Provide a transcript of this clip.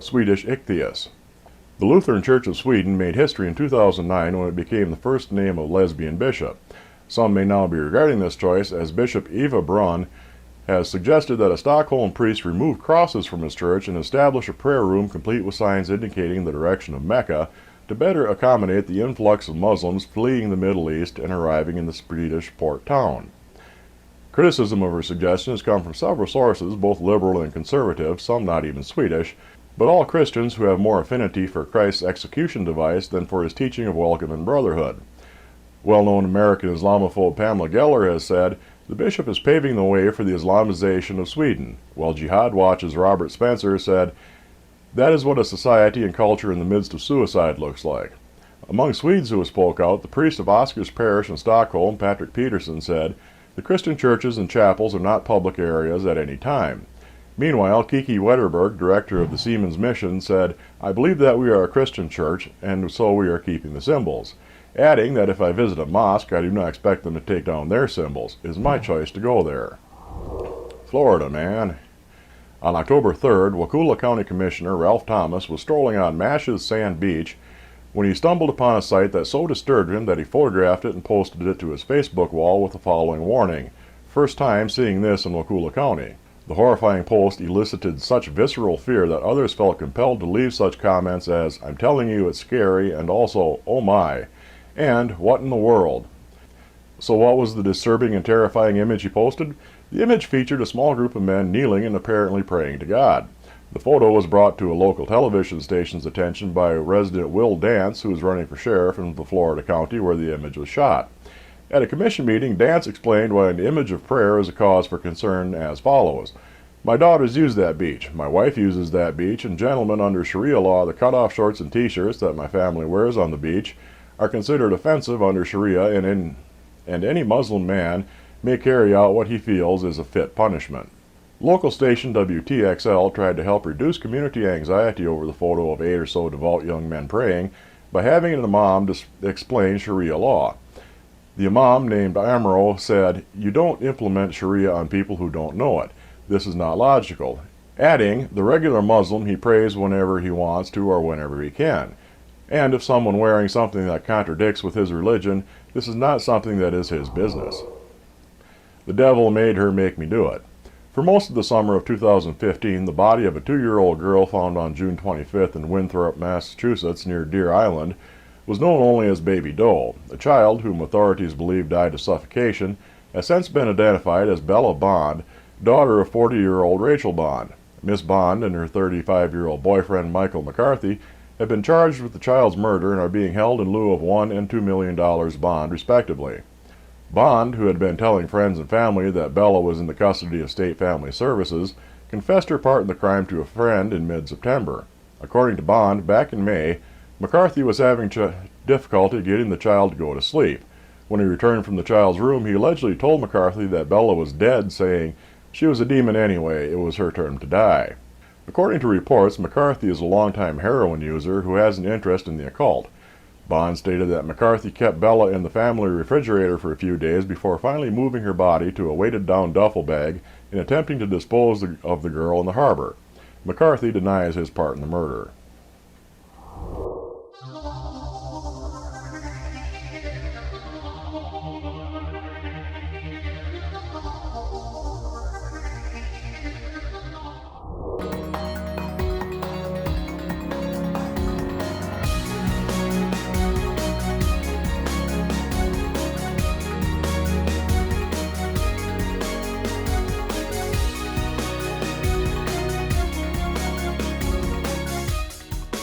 Swedish Ichthys. The Lutheran Church of Sweden made history in 2009 when it became the first name of lesbian bishop. Some may now be regarding this choice as Bishop Eva Brunn has suggested that a Stockholm priest remove crosses from his church and establish a prayer room complete with signs indicating the direction of Mecca to better accommodate the influx of Muslims fleeing the Middle East and arriving in the Swedish port town. Criticism of her suggestion has come from several sources, both liberal and conservative, some not even Swedish, but all Christians who have more affinity for Christ's execution device than for his teaching of welcome and brotherhood. Well-known American Islamophobe Pamela Geller has said, "The bishop is paving the way for the Islamization of Sweden," while Jihad Watch's Robert Spencer said, "That is what a society and culture in the midst of suicide looks like." Among Swedes who spoke out, the priest of Oscar's parish in Stockholm, Patrick Peterson, said, "The Christian churches and chapels are not public areas at any time." Meanwhile, Kiki Wetterberg, director of the Siemens Mission, said, "I believe that we are a Christian church, and so we are keeping the symbols," adding that if I visit a mosque, I do not expect them to take down their symbols. It is my choice to go there. Florida, man. On October 3rd, Wakulla County Commissioner Ralph Thomas was strolling on Mash's Sand Beach when he stumbled upon a sight that so disturbed him that he photographed it and posted it to his Facebook wall with the following warning: "First time seeing this in Wakulla County." The horrifying post elicited such visceral fear that others felt compelled to leave such comments as, "I'm telling you it's scary," and also, "Oh my," and "What in the world?" So what was the disturbing and terrifying image he posted? The image featured a small group of men kneeling and apparently praying to God. The photo was brought to a local television station's attention by resident Will Dance, who is running for sheriff in the Florida county where the image was shot. At a commission meeting, Dance explained why an image of prayer is a cause for concern as follows: "My daughters use that beach. My wife uses that beach, and gentlemen, under Sharia law, the cutoff shorts and t-shirts that my family wears on the beach are considered offensive under Sharia, and any Muslim man may carry out what he feels is a fit punishment." Local station WTXL tried to help reduce community anxiety over the photo of 8 or so devout young men praying by having an imam explain Sharia law. The imam, named Amro, said, "You don't implement Sharia on people who don't know it. This is not logical," adding, "The regular Muslim, he prays whenever he wants to or whenever he can. And if someone wearing something that contradicts with his religion, this is not something that is his business. The devil made her make me do it." For most of the summer of 2015, the body of a 2-year-old girl found on June 25th in Winthrop, Massachusetts, near Deer Island, was known only as Baby Doe. The child, whom authorities believe died of suffocation, has since been identified as Bella Bond, daughter of 40-year-old Rachel Bond. Miss Bond and her 35-year-old boyfriend Michael McCarthy have been charged with the child's murder and are being held in lieu of $1 and $2 million bond, respectively. Bond, who had been telling friends and family that Bella was in the custody of State Family Services, confessed her part in the crime to a friend in mid-September. According to Bond, back in May, McCarthy was having difficulty getting the child to go to sleep. When he returned from the child's room, he allegedly told McCarthy that Bella was dead, saying, "She was a demon anyway, it was her turn to die." According to reports, McCarthy is a longtime heroin user who has an interest in the occult. Bond stated that McCarthy kept Bella in the family refrigerator for a few days before finally moving her body to a weighted-down duffel bag and attempting to dispose of the girl in the harbor. McCarthy denies his part in the murder.